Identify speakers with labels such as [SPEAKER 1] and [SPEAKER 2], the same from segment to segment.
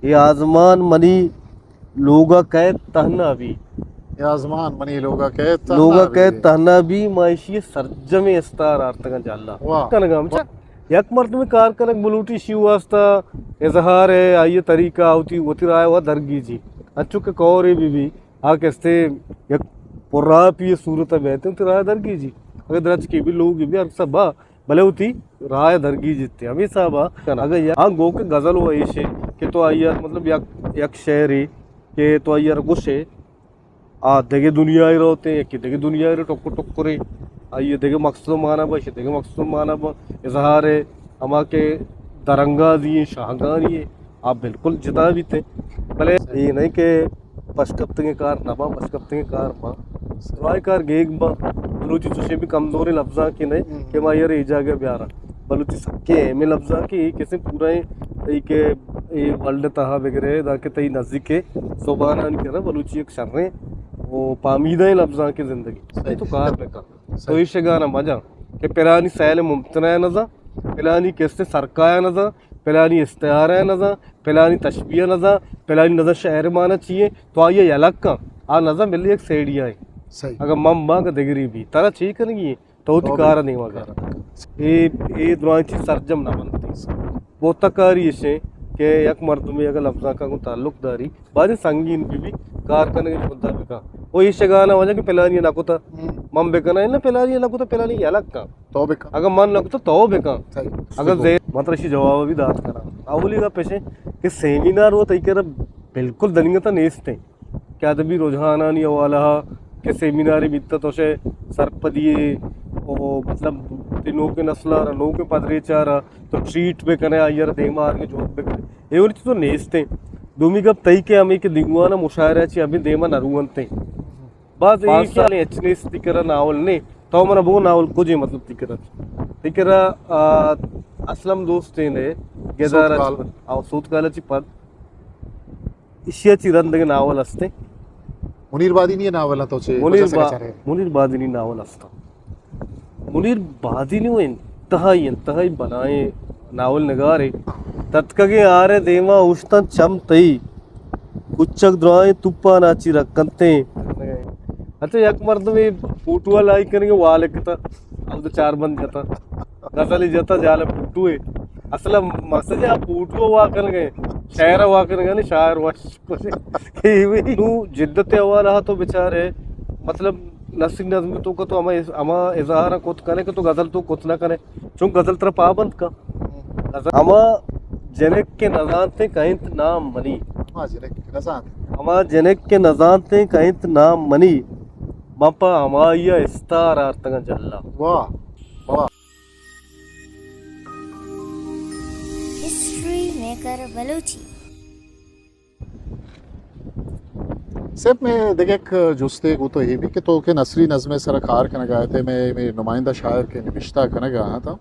[SPEAKER 1] ये आजमान मनी लोगा कह तहना भी
[SPEAKER 2] ये आजमान मनी
[SPEAKER 1] लोगा कह तहना भी माइशी सर्जमे इस्तार आर्तगा जल्ला
[SPEAKER 2] वाह
[SPEAKER 1] कनगम यक मर्द में कार कनक बलूटी शिव वास्ता इजहार है आइए तरीका आवती वतिराय व दरगी जी अच्छु के कौरे भी आकेस्ते यक पुर्रा पी सूरत बहते उतिराय दरगी जी अगर दरज के भी लोग भी सब भले होती राय दरगी जितते अभी साहब अगर यहाँ गो के गजल हो ऐसे कि तो आइया मतलब यक शेरी के तो आइया कुछ है देखे दुनिया ही रहते हैं कि देखे दुनिया ही टक्को टक्को रे आइए देखे मकसद माना बा देखे मकसद माना बा इजहार है हमा के दरंगा दिए शाहगा दिए आप बिल्कुल जिता भी थे भले ये नहीं के पशकप्ते कार नबा पशकप्ते कार बा राय कार गेग बा बलूची तुझे भी कमजोरी लफ्जा की नहीं कि माँ यार इजागे प्यारा बलूची सबके में लफ्जा की कैसे पूरा के वर्ल्ड तहा वगैरह दाके तई नजदीक के सोबाना नहीं कर बलूची एक शर्रे वो पामीदा है लफ्जा की जिंदगी तो कार पे का तो इस गाना मजा कि पिरानी सैल मुमतना नजा पिलानी कैसे सरकाया नजा पिलानी इस्तार नजा पिलानी तशबिया नजा पिलानी नजर शहर माना चाहिए तो आइए अलग का आ नजा मिल एक सेडिया है
[SPEAKER 2] सही
[SPEAKER 1] अगर मम्मा का दिगरी भी तारा ठीक करेंगी तो कार नहीं वगैरह ये दुआची सरजम ना बनती वो तकारी इसे के यक मर्द में अगर लफ्जा का ताल्लुकदारी बाजे संगीन भी कार करने के मुद्दा भी का वो इसे गाना वजह कि पिलानी नकुता मम बेकना है ना पिलानी नकुता पिलानी अलग का
[SPEAKER 2] तो बेका
[SPEAKER 1] अगर मन नकुता तो बेका
[SPEAKER 2] सही
[SPEAKER 1] अगर जे मतलब इसी जवाब भी दात करा अवली का पेशे कि सेमिनार वो तय कर बिल्कुल दनियता नेस्ते क्या तभी रुझाना नहीं वाला के सेमिनार बित्ता तो से सरपदिए वो मतलब दिनों के नस्ला नो के पदरे चारा तो ट्रीट पे कने आयर दे मार के जोत पे करे एवरी तो नेस्ते दुमी कब तई के हमें के दिगवाना मुशायराची अभी देमा नरुवंते बात ये क्या एचनेस दिकरा नावल ने तो मन वो नावल कुछ मतलब दिकरा असलम दोस्ते ने गेदार आ सूत कालाची पद इशियाची रंदगे नावल असते
[SPEAKER 2] मुनीर बादिनी नावल तो
[SPEAKER 1] मुनीर बादिनी नावल असता मुनीर बादिनी वो इंतहाई बनाए नावल नगारे तत्कगे आरे देवा उष्ता चम तई कुचक द्राए तुप्पा नाची रखते अच्छा यक मर्द में फूटुआ लाई करेंगे वाले किता अब तो चार बंद जाता गजली जाता जाले फूटुए असल मकसद आप फूटुआ हुआ करेंगे शायर हुआ करेंगे नहीं शायर हुआ तू जिद्दत हुआ रहा तो बेचारे मतलब नसीब नज़म तो का तो अमा इजहार कुछ करे कि तो गजल तो कुछ ना करे चूंकि गजल तरफ पाबंद का अमा जनक के नजाते कहीं नाम मनी अमा जनक के नजाते कहीं नाम मनी मपा अमाया इस्तार आर्तगा जल्ला
[SPEAKER 2] वाह वाह
[SPEAKER 3] हिस्ट्री मेकर बलूची
[SPEAKER 2] सेब में देखे एक जुस्ते को तो ये भी कि तो के नसरी नज़में सर कार कन गए थे मैं मेरे नुमाइंदा शायर के निविश्ता कन गया था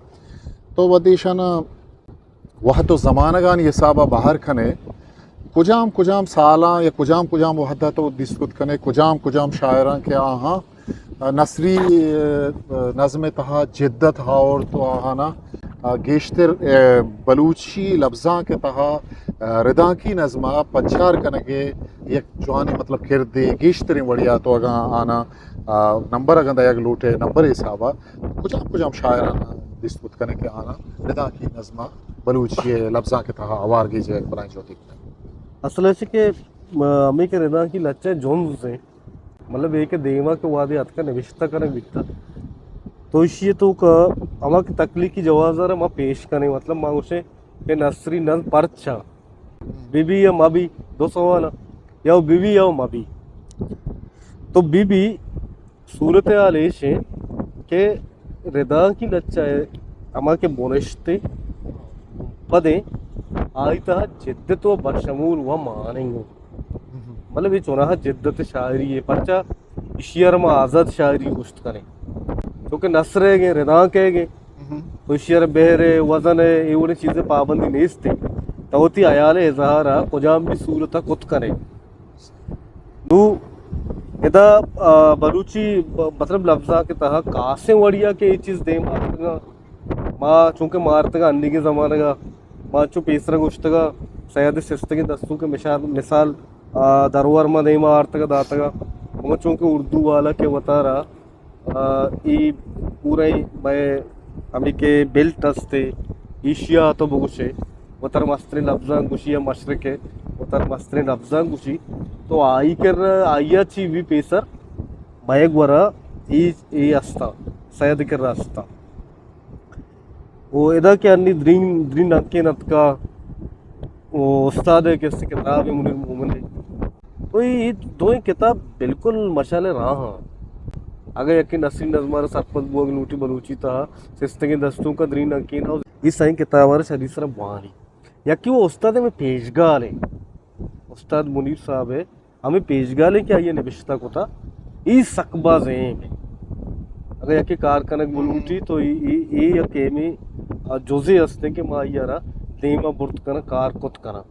[SPEAKER 2] तो वदीशन वह तो ज़माना गान ये साबा बाहर खने कुजाम साला या कुजाम वहदा तो दिस्कुत कने कुजाम शायरां के आहा नसरी नज़म तहा जिद्दत हा और तो आहा ना गेश्तर बलूची लफ्ज़ां के तहा रिदा की नज़मा पंचार कनगे एक जवानी मतलब किरदे गेश्तरी बढ़िया तो अगा आना नंबर अगंदा यक लूटे नंबर हिसाबा कुजाम शायराना दिस्कुत कने के आना रिदा की नज़मा बलूची लफ्ज़ां के तहा आवार की जय बनाई जो दिखता
[SPEAKER 1] असल है कि हमें के रिदा की लच्चा जोन से मतलब एक देवा के वादे हथ का निविश्ता करने बिकता तो इसी तो का अमा की तकलीफ की जवाज़ार माँ पेश करने मतलब माँ उसे के नसरी नज परचा बीबी या माबी दो सवाल या बीबी या माबी तो बीबी सूरत आलेश है के रिदा की लच्चा है अमा के बोनश्ते पदे आयता जिद्दत व बशमूल व मानेंगे मतलब ये चुनाहा जिद्दत शायरी है परचा इशियर में आज़ाद शायरी गुश्त करें क्योंकि नसरे गए रिदा कह गए तो इशियर बहरे वजन है ये उन्हें चीज़ें पाबंदी नहीं थी तोती अयाल इजहारा कुजाम भी सूरत कुत करें दू इदा बलूची मतलब लफ्ज़ा के तहा कासे वड़िया के ये चीज़ दे मारतगा माँ चूँकि मारतगा अन्नी के ज़माने का माँ चू पेसरा गुश्तगा सैयद सिस्तगी दस्तू के मिसाल मिसाल दरवर मदेमा आर्तगा दातगा चूँकि उर्दू वाला के बता रहा ई पूरे मैं अमी के बेल्ट असते एशिया तो बगुशे वतर मस्त्री लफ्जा गुशी या मशरके वतर मस्त्री लफ्जा गुशी तो आई कर आया ची वी पेसर मयक वरा ई असता सैयद कर असता वो इधर के अन्नी द्रीन द्रीन अक्के नतका वो उस्ताद है किसी किताब है मुनीर मोमिन तो ये दो किताब बिल्कुल मशाले रहा हाँ अगर यकीन नसरी नज़मार सरपंच बुआ लूटी बलूची था सिस्तगी दस्तों का द्रीन अकीन हो इस सही किताब शरीर सर वानी या कि वो उस्ताद में पेशगा ले उस्ताद मुनीर साहब है हमें पेशगा ले क्या ये निबिश्ता को था इस सकबा में अगर यकी कारकनक बुलूटी तो ये यके में जोजे हंसने के माँ यारा देमा बुर्त करना कार कुत करना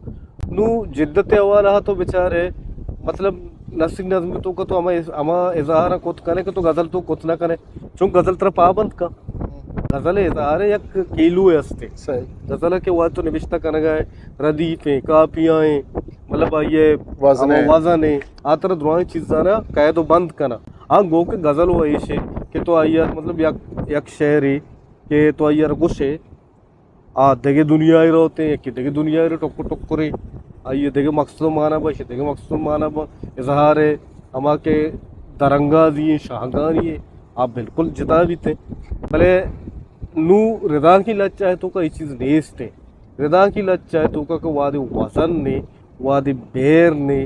[SPEAKER 1] नू जिद्दत अवा रहा तो बेचारे मतलब नसरी नज़म तो का तो अमा इजहार कुत करे कि तो गज़ल तो कुत ना करे चूँकि गज़ल तरह पाबंद का गज़ल इजहार यक केलू है हंसते
[SPEAKER 2] सही
[SPEAKER 1] गज़ल के वाद तो निबिश्ता करना गए रदीफ़ें कापियाँ मतलब ये वज़न है आतर दुआएं चीज़ां ना कह तो बंद करना हाँ गो के गज़ल हुआ ये कि तो आइया मतलब यक शेर है कि तो आइया गुस्से देखे दुनिया ही रहते हैं कि देखे दुनिया ही टक्कर टक्कर आइए देखे मकसद माना बा देखे मकसद माना बा इजहार है अमा के दरंगा दिए शाहगा दिए आप बिल्कुल जिता भी थे भले नू रिदा की लत चाहे तो का ये चीज़ नेस्ट है रिदा की लत चाहे तो का वादे वसन ने वादे बेर ने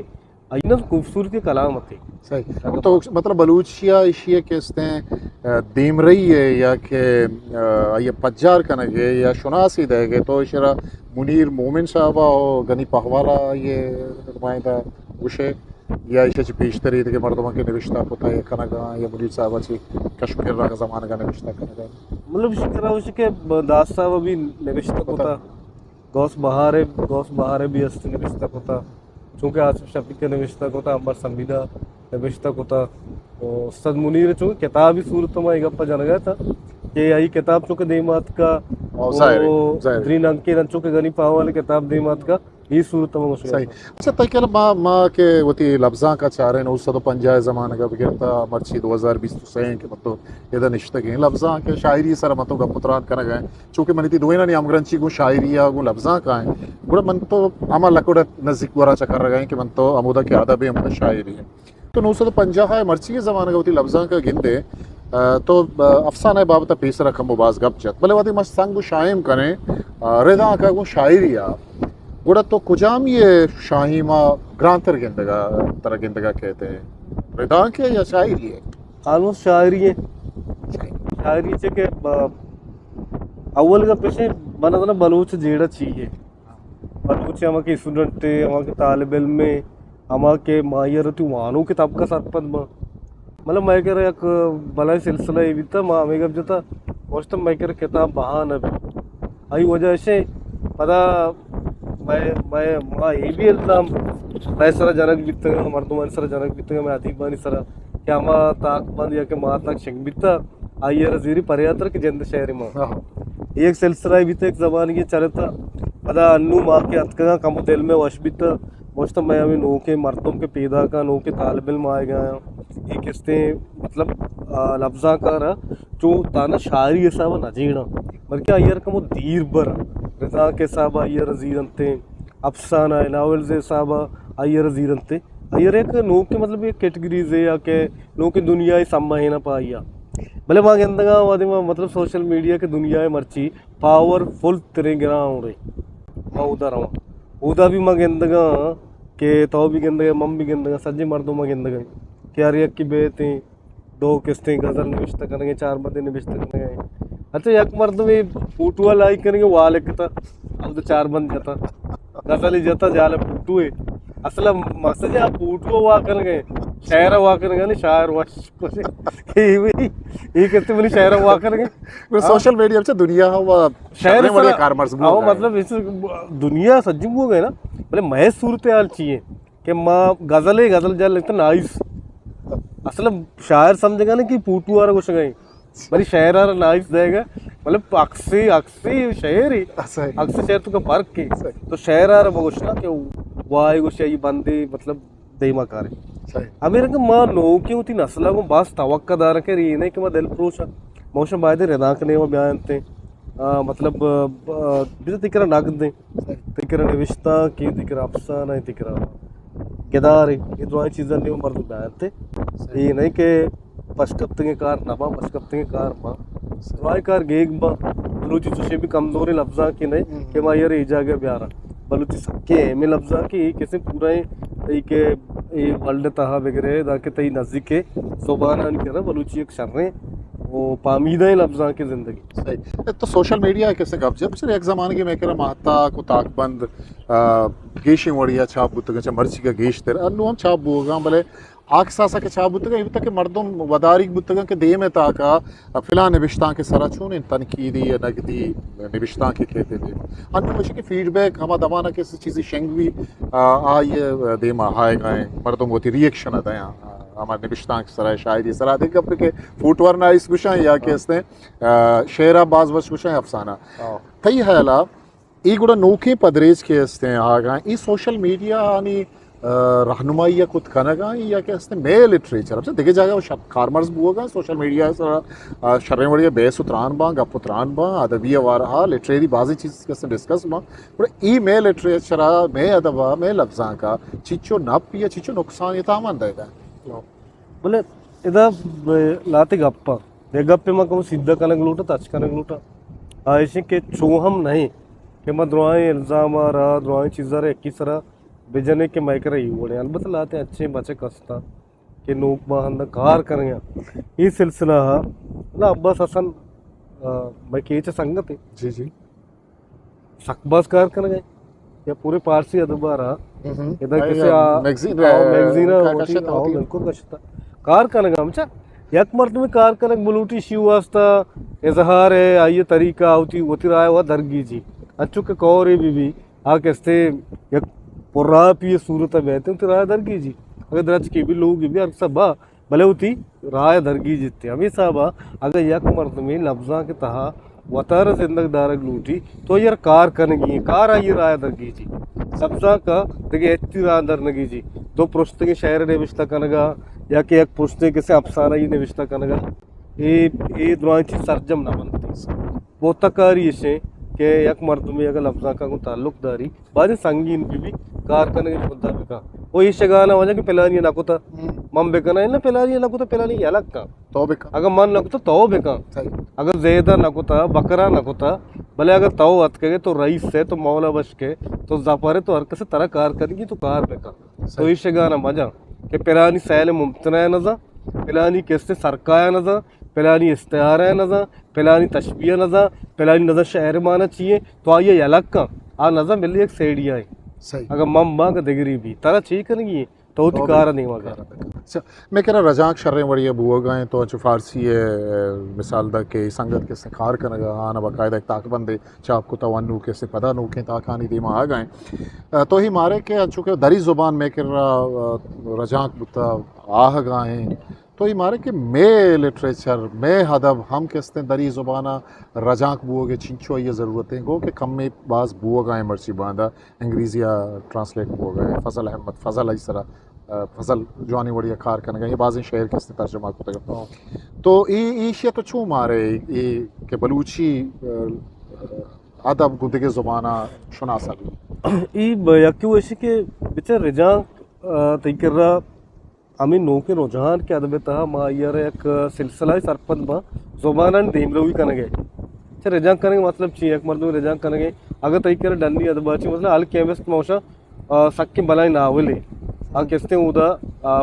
[SPEAKER 1] इतना खूबसूरती कलाम थे
[SPEAKER 2] सही तो मतलब बलूचिया इशिया कहते हैं देमरई है या के ये पज्जार कनगे या शुनासी देगे तो इशरा मुनीर मोमिन साहब और गनी पहवाला ये नुमाइंदा उशे या इशे पेशतरी के मर्दों के निविश्ता होता है कनगा या मुनीर साहब ची कश्मीर का ज़माना का निविश्ता कनगा
[SPEAKER 1] मतलब शिकरा उश के दास साहब भी निविश्ता होता गौस बहारे भी अस्ति निविश्ता होता चूँकि आसिफ शफीक के निविश्ता होता अंबर संविदा निविश्ता होता और उस्ताद मुनीर चूँकि किताब ही सूरत में एक अप्पा जाना गया था कि यही किताब चूँकि देमात का द्रीन अंके चूँकि गनी पाव वाले किताब देमात का ये सूरत में मुश्किल
[SPEAKER 2] सही अच्छा तकल माँ के वती लफ्ज़ा का चारे न उस तो पंजाय ज़माने का बिगड़ता मर्ची 2020 तो सही के मतलब ये निश्चित के लफ्ज़ा के शायरी सर मतलब गपुत्रान करना गए चूँकि मन थी दोना नहीं अमग्रंची को शायरी या को लफ्ज़ा का है गुड़ा मन तो अमा लकुड़ नज़दीक वरा चक्कर गए कि मन तो अमुदा के आदब है अमुदा शायरी है तो 950 है मर्ची के ज़माने का वती लफ्ज़ा का गिनते तो अफसाना बाबत पेश रखम मुबाज गप जत भले वादी मस्त संग शायम करें रिदा का वो शायरी आ गुड़ा तो कुजाम ये शाही माँ ग्रांतर गिंदगा तरह गिंदगा कहते हैं रिदा के या शायरी है
[SPEAKER 1] ऑलमोस्ट शायरी है शायरी से के अव्वल का पेशे बना था ना बलूच जेड़ा चाहिए बलूच अमा के स्टूडेंट थे अमा के तालिब इल्म में अमा के मायर थी वानों किताब का साथ पद में मतलब मैं कह रहा एक भला सिलसिला ये भी था माँ में कब जता और मैं कह रहा किताब बहान अभी आई वजह से पता मैं माँ ये भी इल्ज़ाम मैं सरा जनक बीतगा मर्दुमान सरा जनक बीतगा मैं अधीक बानी सरा क्या माँ ताक बंद या के माँ ताक शंग बीता आइए रजीरी परियात्र के जंद शहर माँ एक सिलसिला भी था एक ज़बान ये चले था पता अन्नू माँ के अतका कम दिल में वश बीता मुझ मैं अभी नो के मर्दों के पैदा का नो के तालिब इल्म आए गया ये किस्ते मतलब लफ्ज़ा का रहा जो ताना शायरी ऐसा वो नजीना बल्कि अयर का वो दीर बर रजा के साहब अयर जीरनते अफसाना नावल से साहब अयर जीरनते अयर एक नो के मतलब एक कैटेगरीज है या के नो के दुनिया ही सम्मा ना पाइया भले माँ गेंदगा वादे मतलब सोशल मीडिया के दुनिया मर्ची पावरफुल तेरे गिरा हो रही माँ उधर आऊँ उदा भी माँ गेंदगा के तो भी गेंदगा मम भी गेंदगा सज्जे मर्दों माँ गेंदगा क्या रियक की बेते दो किस्तें गज़ल निविश्ता करेंगे 4 बंदे निविश्ता करेंगे अच्छा एक मर्द में फूटुआ लाई करेंगे वाह लिखता अब तो 4 बंद जाता गज़ल ही जाता जाले फूटू है असल मकसद आप फूटुआ वाह करेंगे शायर वाह करेंगे नहीं शायर वाह ये कहते बोली शायर वाह करेंगे
[SPEAKER 2] सोशल मीडिया पे दुनिया हुआ
[SPEAKER 1] शायर
[SPEAKER 2] बढ़िया कार मर्ज़
[SPEAKER 1] आओ मतलब इस दुनिया सज्जम हो गए ना बोले मैं सूरत हाल चाहिए कि माँ गज़ल जाल लिखता नाइस असल शायर समझेगा ना कि फूटू आ रहा कुछ गए बड़ी शायर आ रहा नाइस देगा मतलब अक्सी अक्सी शहर ही
[SPEAKER 2] सही
[SPEAKER 1] अक्सी शहर तो फर्क की
[SPEAKER 2] सही
[SPEAKER 1] तो शहर आ रहा बगोश ना कि वाई गुश ये बंदी मतलब देमा करे
[SPEAKER 2] सही
[SPEAKER 1] अमीर के मां नो की उती नस्ला को बस तवक्का दार के रीने के दिल प्रोशा मौसम बायदे रेदाक ने वो बयान थे मतलब बिज़ तिकरा नगद तिकरा निविश्ता की तिकरा अफसाना तिकरा केदार ये दो चीज़ें नहीं मर्द बयान थे ये नहीं कि पशकप्तंगे कार नमा पशकप्तंगे कार माँ सवाई कार गेग माँ बलूची चुशे भी कमजोरी लफ्जा की नहीं कि माँ यार इजा के ब्यारा बलूची सबके में लफ्जा की किसी पूरा ही के ये वर्ल्ड तहा वगैरह दाके तई नज़दीक के सोबाना नहीं करा बलूची एक शर्रे वो पामीदा ही लफ्जा की ज़िंदगी
[SPEAKER 2] सही तो सोशल मीडिया कैसे कब्जे पिछले एक ज़माने के मैं कह रहा महत्ता को ताकबंद गेशी वड़िया छाप बुतगा मर्ची का गेश तेरा अन्नु हम छाप बुगा भले आकसासा के छाप बुतगा इब तक मर्दम वदारी बुतगा के दे में ताका फिलहाल निविश्ता के सरा छूने तनकीदी या नगदी निविश्ता के कहते थे अन्नु वैसे के फीडबैक हम दमाना के चीज़ें शेंगवी आ ये दे में हाय गए मर्दम वो रिएक्शन आता है हमारे निविश्ता के सरा शायद ये सरा देख अपने के फुटवर ना इस कुछ या के इसने शेरा बाज वश कुछ अफसाना तई है ला ये गुड़ा नोखे पदरेज के इसने आ गए ये सोशल मीडिया यानी रहनुमाई या कुछ कनगा या क्या इसने मेल लिटरेचर अब से देखे जाएगा वो खारमर्स बुआ सोशल मीडिया सरा शर्रे वड़िया बेस उतरान बा गप उतरान बा अदबिया वारहा लिटरेरी बाजी चीज़ के डिस्कस बा पर ई मेल लिटरेचर में अदबा में लफ्जा का चिचो नप या चिचो नुकसान ये तामन रहेगा
[SPEAKER 1] बोले इधर लाते गप्पा दे गप्पे में कहूँ सीधा कनक लूटा तच कनक लूटा ऐसे के चोहम नहीं कि मैं द्रोआई इल्ज़ाम आ रहा द्रोआई चीज़ा रहे किस तरह बेजने के मैं कर बोले अलबत्त लाते अच्छे बचे कस्ता कि नोक बहंदा कार करेंगे ये सिलसिला ना अब्बास हसन मैं केच संगत है
[SPEAKER 2] जी जी
[SPEAKER 1] सकबाज कार कर गए या पूरे पारसी अदबा रहा इधर किसी
[SPEAKER 2] मैगजीन
[SPEAKER 1] मैगजीन बिल्कुल कशता कार कनगा आमच्या एक मर्द में कार कनक बलूटी शिव वास्ता इजहार है आइए तरीका आवती वती राय हुआ दरगी जी अच्छु के कौरे भी आ कैसे एक पुर्रापी सूरत बहते उती राय दरगी जी अगर दरज के भी लोग भी सब भले उती राय दरगी जीते अभी साहब अगर एक मर्द में लफ्जा के तहा वतर जिंदगी दारक लूटी तो यार कार कनगी कार आई राय दरगी जी सब्जा का देखिए एत्ती राय दरनगी जी दो पुरुष के शहर ने विश्ता कनगा या कि एक पुरुष के से अफसाना ही ने विश्ता कनगा ये दुआची सरजम ना बनती वो तकारी से के एक मर्द में अगर लफ्जा का को ताल्लुकदारी बाजे संगीन भी कार करने के मुताबिक वो ये शगाना वजह कि पिलानी ना कोता मम बेकना है ना पिलानी ना कोता पिलानी अलग का
[SPEAKER 2] तो बेका
[SPEAKER 1] अगर मन ना कोता तो बेका अगर ज़ेदा ना कोता बकरा ना कोता भले अगर तो अत के तो रईस से तो मौला बश के तो जापारे तो हर किसी तरह कार करेगी तो कार बेका तो ये शगाना मजा कि पिलानी सैल मुमतना नज़ा पिलानी कैसे सरकाया नज़ा पिलानी इस्तेहार है नज़ा पिलानी तशबिया नज़ा पिलानी नज़र शहर माना चाहिए तो आइए अलग का आ नज़ा मिली एक सेडिया है
[SPEAKER 2] सही
[SPEAKER 1] अगर मम्मा का दिगरी भी तारा ठीक नहीं तो कार नहीं वगैरह
[SPEAKER 2] अच्छा मैं कह रहा रजाक शर्रे वड़िया बुआ गए तो अच्छु फारसी है मिसाल दा के संगत के खार कर आना बाकायदा एक ताकबंदे चाप को तवन्नु के से पता नु के ताकानी दीमा आ गए तो ही मारे के अच्छु के दरी जुबान में कर रजाक बुता आह गाएं तो ये मारे कि मैं लिटरेचर मैं हदब हम किसते दरी ज़ुबाना रजाक बुओ के छिंचो ये ज़रूरतें गो कि कम में बाज़ बुओ गाए मर्ची बांधा अंग्रेज़िया ट्रांसलेट हो गए फजल अहमद फजल इस तरह फजल जवानी वड़िया खार करने गए ये बाज़ शहर किसते तर्जुमा को तो ये ईशिया तो छू मारे ये कि बलूची अदब गुदे ज़ुबाना शुना सक
[SPEAKER 1] ये क्यों ऐसे के बेचार रजाक तयकर्रा आम्ही नौके रुझान के अदबे तहा मा यार एक सिलसिला सरपंच बा ज़ुबानन देमलोवी कने गए अच्छा रजाक करेंगे मतलब चाहिए एक मर्दों रजाक कने गए अगर तई कर डंडी अदबा चाहिए मतलब अल केमस मौशा सक्के बलाई नावले आ किसते उदा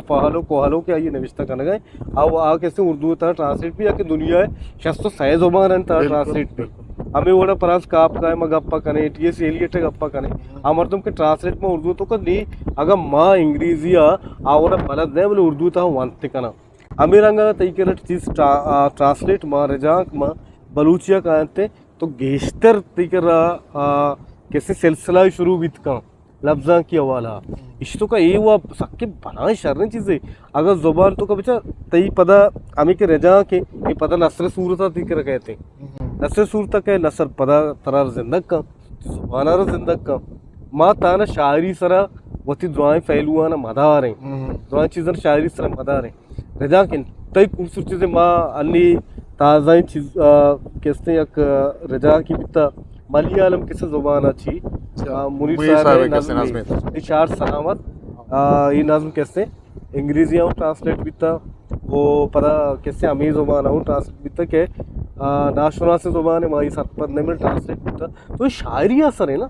[SPEAKER 1] पहालो कोहालो के आइए नविश्ता कने गए आ किसते उर्दू तहा ट्रांसलेट भी आके दुनिया है शस्तो सह ज़ुबानन तहा ट्रांसलेट भी हमें वो परस काप का मैं गप्पा कने टी एस एलियट गप्पा कने हमारे तुम के ट्रांसलेट में उर्दू तो कर दी अगर माँ इंग्रेजिया आवरा बलद नहीं बोले उर्दू था वंते कना अमीर अंगा तई के चीज़ ट्रांसलेट माँ रजाक माँ बलूचिया कहते तो गेश्तर तई कर कैसे सिलसिला शुरू बीत का लफ्जा की हवाला इश्तों का ये हुआ सबके बनाए शर्ने चीज़ें अगर ज़ुबान तो का बच्चा तई पता अमी के रजा के ये पता नसर सूरत तई कर कहते नसर सूरत के नसर पदा तरार जिंदग का जुबानार जिंदग का माँ ताना शायरी सरा वती दुआएं फैलुआना मदारें दुआएं चीज़न शायरी सरा मदारें रजा किन तई खूबसूरत चीज़ें माँ अन्नी ताज़ा चीज़ कहते हैं एक रजा की बिता मलयालम किस जुबान अच्छी मुनीर साहब नज़्म इशार सलामत ये नज़्म कहते हैं अंग्रेजी आऊँ ट्रांसलेट बिता वो पता कैसे अमीर जुबान आऊँ ट्रांसलेट बिता के नाशुना से जुबान है माँ इस पढ़ने में ट्रांसलेट बिता तो शायरी असर है ना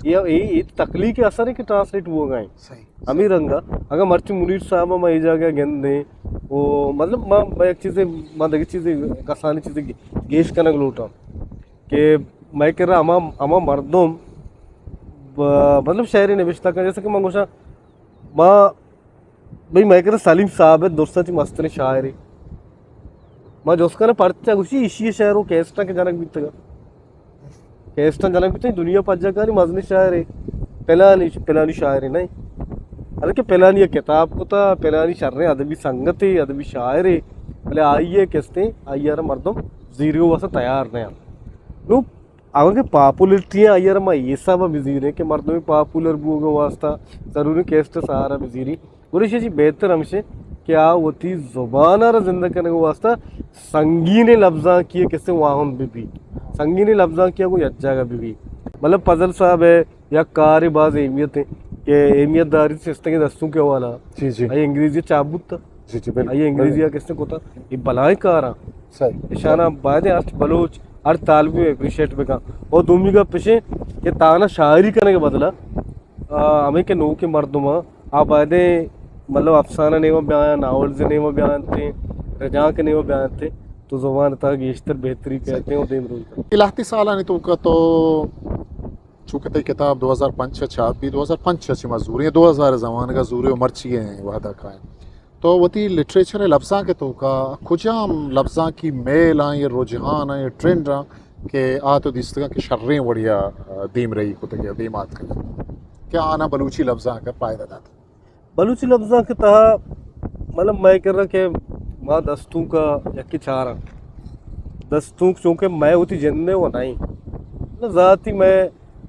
[SPEAKER 1] ये तकलीफ के असर है कि ट्रांसलेट हुआ गए अमीर रंगा अगर मर्ची मुनीर साहब मैं ये जाके गेंदे वो मतलब मैं एक चीज़ें मैं देखी चीज़ें कसानी चीज़ें गेश करने को लूटा कि मैं कह रहा अमा मर्दों मतलब शायरी नविश्ता का जैसे कि मैं गोशा माँ भाई मैं कह रहा सलीम साहब है दोस्ताची मस्त ने शायरी माँ जोस्का ने पढ़ते उसी इसी शायर वो कैस्टा के जनक बीतगा कैस्टा जनक बीते दुनिया पज्जाकारी मजनी शायर है पहलानी शायर है नहीं अरे कि पहलानी किताब को था पहलानी शर्रे अदबी संगत है अदबी शायर है पहले आइए कहते आइए मर्दम जीरो वैसा तैयार नहीं नो अगर पापुलरिटी अయ్యారు మా ये सब बिजीरे के मर्दों में पॉपुलर बुगा वास्ता जरूरी कैस्ट सहारा बिजीरी गुरिशी जी बेहतर हमसे क्या होती जुबानार जिंदगी करने को वास्ता संगीन लफ्जा किए किससे वाहन बीबी संगीन लफ्जा किया कोई अच्छा का बीबी मतलब पजल साहब है या कार बाज अहमियत है कि अहमियत दारी से इस्ते के दस्तों के वाला
[SPEAKER 2] जी जी
[SPEAKER 1] ये अंग्रेजी चाबुत था
[SPEAKER 2] जी जी बिल्कुल
[SPEAKER 1] ये अंग्रेजी किसने को था ये बलाय कारा
[SPEAKER 2] सही
[SPEAKER 1] इशाना बाद अर्थ बलोच हर तालबी में अप्रिशिएट में का और दूमी का पीछे कि ताना शायरी करने के बदला हमें के नो के मर्दुमा आप आदे मतलब अफसाना नहीं वो बयान नावल से नहीं वो बयान थे रजा के नहीं वो बयान थे तो जुबान था गेश्तर बेहतरी कहते हैं देम रोज
[SPEAKER 2] इलाहती साल आने तो का तो चूँकि ते किताब 2005 छाप भी 2005 ची मजदूरी 2000 जमान का जूरी उमर चाहिए वादा का है तो वती लिटरेचर लफ्ज़ा के तो का खुजाम लफ्ज़ा की मेल आ ये रुझान आ ये ट्रेंड आ के आ तो दिस्तगा कि शर्रें बढ़िया दीम रही को तो दीमात का क्या आना बलूची लफ्ज़ा का पायदा दाता
[SPEAKER 1] बलूची लफ्जा के तहा मतलब मैं कह रहा कि माँ दस्तों का यकी चारा दस्तों चूँकि मैं होती जिंदे वो नहीं मतलब ज़ाती मैं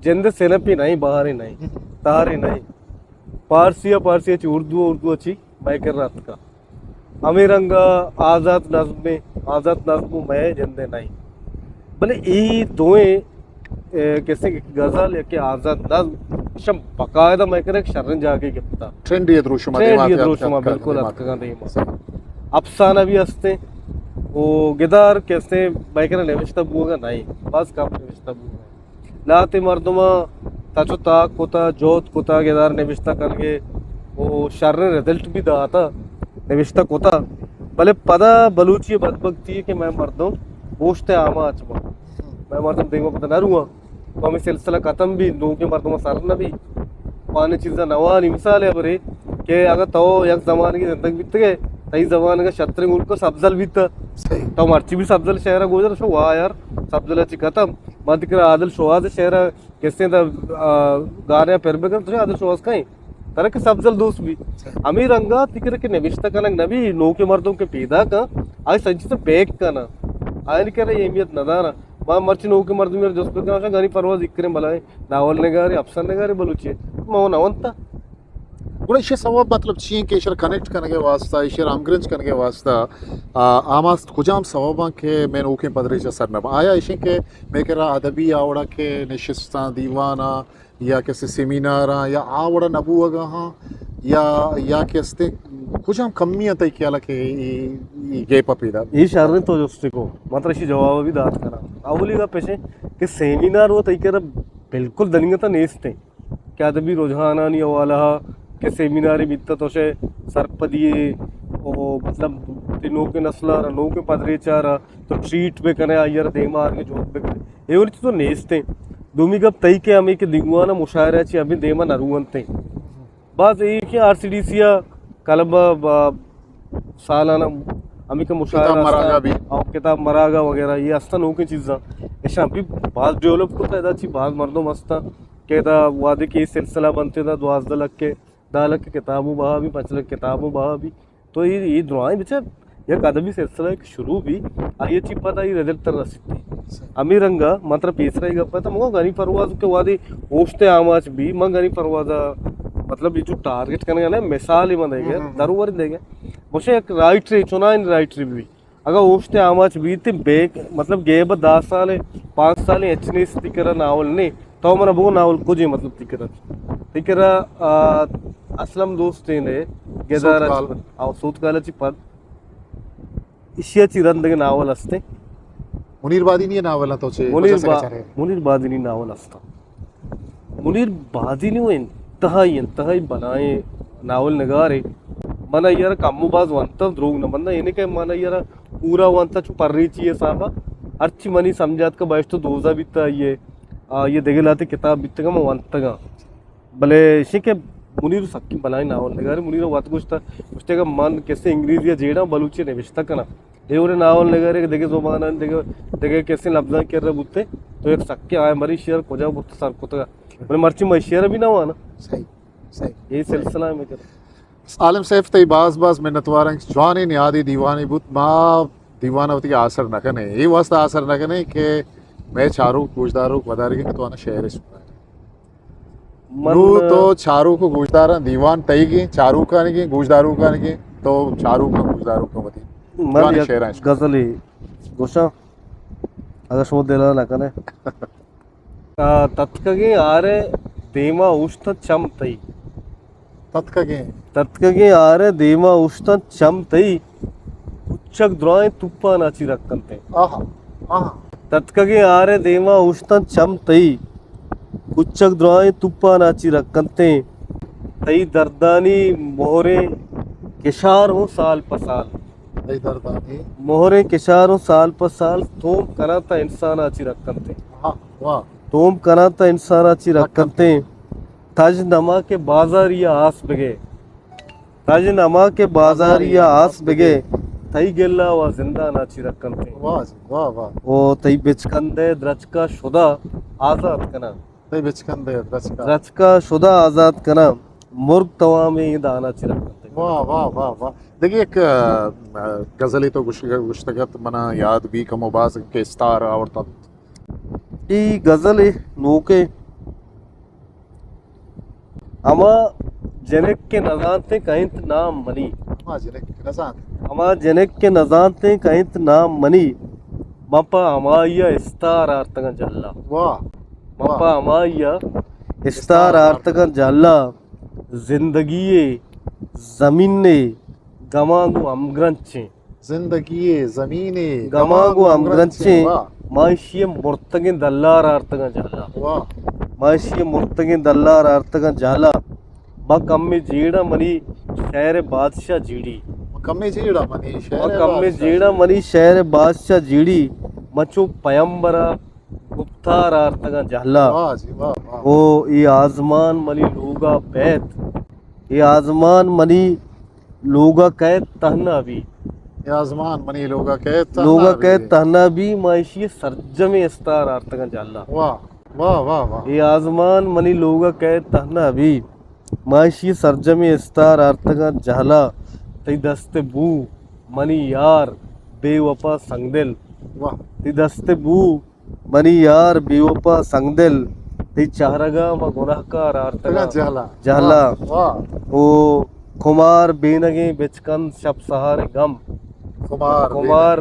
[SPEAKER 1] जिंदे सेनपी नहीं बाहर ही नहीं तार ही नहीं पारसी अच्छी उर्दू अच्छी मैं कर रहा था अमीरंगा आज़ाद नज़्म मैं जिंदे नहीं भले ये दोएं कैसे गज़ल या कि आज़ाद नज़्म शम बकायदा मैं कर एक शरण जाके गिफ्ता
[SPEAKER 2] ट्रेंड ये द्रोशमा
[SPEAKER 1] बिल्कुल अफसाना भी हंसते वो गिदार कैसे मैं कर नविश्ता बुगा नहीं बस काम नविश्ता बुगा लाते मर्दुमा ताचो ताक कोता जोत कोता गिदार नविश्ता करके वो शर्र रिजल्ट भी दाता नविश्ता कोता भले पदा बलूची बदबकती है कि मैं मर्दों पोश्ते आमा अचमा मैं मर्दों देखो पता ना रुआ तो हमें सिलसिला ख़त्म भी नो के मर्दों सर न भी पानी चीज़ा नवानी मिसाल है बरे कि अगर तो एक ज़माने की ज़िंदगी बीत गए तई ज़माने का शतरंग उनको सब्जल बीता तो मर्ची भी सब्जल शहर गुजर शो वाह यार सब्जल अच्छी ख़त्म मत कर आदिल शोहाद शहर किसने गाने फिर भी कर तुझे आदिल शोहाज कहीं तरह के सब्जल दोस्त भी अमीर अंगा तिकर के नविश्ता का नबी नो के मर्दों के पैदा का आज संची से पैक का ना आयन कह रहे अहमियत नदाना माँ मर्ची नो के मर्द मेरे दोस्त पर गनी परवाज इक्रे बलाए नावल नगारे अफसर नगारे बलूची मैं नवंता
[SPEAKER 2] गुण इसे सवाब मतलब चाहिए कि इशर कनेक्ट करने के वास्ता इशर आमग्रंज करने के वास्ता आमास खुजाम सवाबा के मैं ओके पदरी से सर न आया इसे के मैं कह रहा अदबी आवड़ा के निशिस्ता दीवाना या कैसे सेमिनार या आवड़ा नबूगा हाँ या कैसे खुजाम कमियां तय किया लगे ये गेप अपीदा
[SPEAKER 1] ये शर्र तो जोस्ते को मात्र इसी जवाब भी दात करा अवली का पेशे कि सेमिनार वो तय कर बिल्कुल दनिंगता नेस्ते क्या अदबी रुझाना नहीं वाला के सेमिनार बीतता तो से सरपदिए वो मतलब नो के नस्ला नो के पदरे चारा तो ट्रीट पे करे आयर दे मार के जोत पे करे ये वाली तो नेस्ते दूमी कब तई के हमें के दिगवाना मुशायरा ची अभी देमा नरुवंते बस ये कि आरसीडीसीया कलब सालाना हमें का मुशायरा
[SPEAKER 2] मरागा भी
[SPEAKER 1] किताब मरागा वगैरह ये अस्ता नो की चीज़ा ऐसा अभी बात डेवलप को था अच्छी बात मर्दों मस्ता कहता वादे के सिलसिला बनते था 12 लाख के 10 लाख की किताबों बहा भी 5 लाख किताबों बहा भी तो ये दुआएं बेचा यक अदबी सिलसिला एक शुरू भी आये ची पता ही रजल तर रसिती अमीरंगा मात्र पेसरा ही गप्पा था मग गनी परवाज के वादे ओष्टे आमाच भी मग गनी परवाजा मतलब ये जो टारगेट करने का ना मिसाल ही मनेगा दरुवर देगा मुझे एक राइट रे चुनाइन राइट रे भी अगर ओष्टे आमाच भी ते बेक मतलब गेब 10 साल 5 साल एचने स्टिकर नावल ने तो मन बो नावल कुछ मतलब तिकर असलम दोस्ते ने गेदार आ सूतकालाची पद इशियाची रंदगे नावल असते
[SPEAKER 2] मुनीर बादिनी नावल तो चे
[SPEAKER 1] मुनीर बादिनी नावल असता मुनीर बादिनी वो इंतहाई बनाए नावल नगारे मन यार कम्मुबाज वंता द्रोग न बंदा येने के मन यार पूरा वंता चु पर्रीची है साहबा अर्ची मनी समझात का बाइश तो दोजा बिता ये देगे लाते किताब बितगा म वंतगा भले शिके मुनीर सक्की बनाए नावल नगारे मुनीर वात कुछ का मन कैसे अंग्रेजी या जेड़ा बलूची ने विश्ता कना देवरे नावल नगारे देगे ज़ुबान देगे कैसे लफ्ज़ कर रहे बुत्ते तो एक सक्के आए मरी शेयर को जाओ बुत्ते सर को तो मर्ची मैं शेयर भी ना हुआ ना
[SPEAKER 2] सही सही
[SPEAKER 1] यही सिलसिला है मैं
[SPEAKER 2] आलम सैफ तई बाज मिन्नतवारंग जवानी नियादी दीवानी बुत माँ दीवानवती आसर न कने ये वास्ता आसर न कने के मैं चारू गुजदारू वदारी के तो आना शहर सुना तो चारू को गुजदारा दीवान तई की चारू का नहीं की गुजदारू का नहीं की तो चारू का गुजदारू का बती
[SPEAKER 1] मन गजली गोशा अगर शो देला न कने तत्कगे आरे देमा उष्ट चम तई तत्कगे आरे देमा उष्ट चम तई उच्चक द्रोय तुप्पा नाची रखते
[SPEAKER 2] आहा आहा
[SPEAKER 1] तत्कगे आरे देमा उष्ट चम तई उच्चक द्रोय तुप्पा नाची रखते तई दर्दानी मोहरे किशार हो साल पसाल
[SPEAKER 2] तई दर्दानी
[SPEAKER 1] मोहरे किशार हो साल पसाल तो कराता इंसान आची रखते
[SPEAKER 2] वाह
[SPEAKER 1] तोम कनाता इंसानाची रखते ताज नमा के बाजार या आस बगे ताज नमा के बाजार या आस बगे तई गेल्ला वा जिंदा नाची रखते
[SPEAKER 2] वाह वाह वाह
[SPEAKER 1] ओ तई बिचकंदे द्रचका शुदा आजाद कना
[SPEAKER 2] तई बिचकंदे
[SPEAKER 1] द्रचका शुदा आजाद कना मुर्ग तवा में ये दाना ची रखते
[SPEAKER 2] वाह वाह वाह वाह देखिए एक गजली तो गुश्तगत मना याद भी कमोबाज के स्टार आवड़ता
[SPEAKER 1] ಈ ಗಜಲ್ ನೂಕೆ ಅಮ ಜನಕ್ಕೆ ನಜಾಂತೆ ಕೈಂತ ನಾಮ್ ಮನಿ ಅಮ ಜನಕ್ಕೆ ನಜಾಂತೆ ಕೈಂತ ನಾಮ್ ಮನಿ ಮಪ ಅಮಾಯ್ಯ ಇಸ್ತಾರ ಅರ್ಥಗ ಜಲ್ಲ ಮಪ ಅಮಾಯ್ಯ ಇಸ್ತಾರ ಅರ್ಥಗ ಜಲ್ಲ ಜಿಂದಗಿಯೇ ಜಮೀನೆ ಗಮಾಗು ಅಮ್ಗ್ರಂಚೆ
[SPEAKER 2] ಜಿಂದಗಿಯೇ ಜಮೀನೆ
[SPEAKER 1] ಗಮಾಗು ಅಮ್ಗ್ರಂಚೆ माशिय मुर्तगे दल्लार आर्तगा जाला माशिय मुर्तगे दल्लार आर्तगा जाला मा कम्मे जीड़ा मनी शहर बादशाह जीड़ी
[SPEAKER 2] कम्मे जीड़ा
[SPEAKER 1] मनी शहर बादशाह जीड़ी मचो पयंबरा गुप्तार आर्तगा जाला ओ ये आजमान मनी लोगा बैत ये आजमान मनी लोगा कैद तहना भी
[SPEAKER 2] आजमान मनी लोगा
[SPEAKER 1] कह तहना भी मायशी सरजमे इस्तार आर्तगा जाला
[SPEAKER 2] वाह वाह वाह वाह
[SPEAKER 1] ये आजमान मनी लोगा कह तहना भी मायशी सरजमे इस्तार आर्तगा जाला तई दस्ते बू मनी यार बेवफा संगदिल
[SPEAKER 2] वाह
[SPEAKER 1] तई दस्ते बू मनी यार बेवफा संगदिल तई चाहरगा म गुनाहगार आर्तगा जाला
[SPEAKER 2] वाह
[SPEAKER 1] ओ कुमार बेनगे बिचकन शब सहारे गम कुमार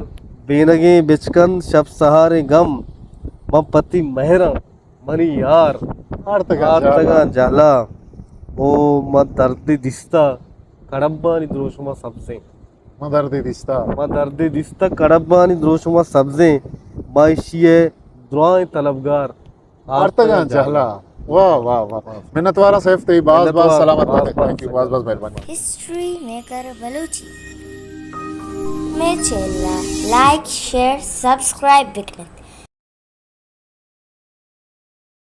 [SPEAKER 1] बेनगे बिचकन शब सहारे गम म पति मेहरा मनी यार आर्तगा जाला ओ म दर्द दिस्ता कड़ब्बानी द्रोशुमा सबसे
[SPEAKER 2] म दर्द दिस्ता
[SPEAKER 1] कड़ब्बानी द्रोशुमा सबसे मायशिये दुआएं तलबगार
[SPEAKER 2] आर्तगा जाला वाह वाह वाह मिन्नतवारा सैफ तई बाज सलामत बात थैंक यू बाज मेहरबानी
[SPEAKER 3] हिस्ट्री मेकर बलूची में चैनल लाइक शेयर सब्सक्राइब बिकने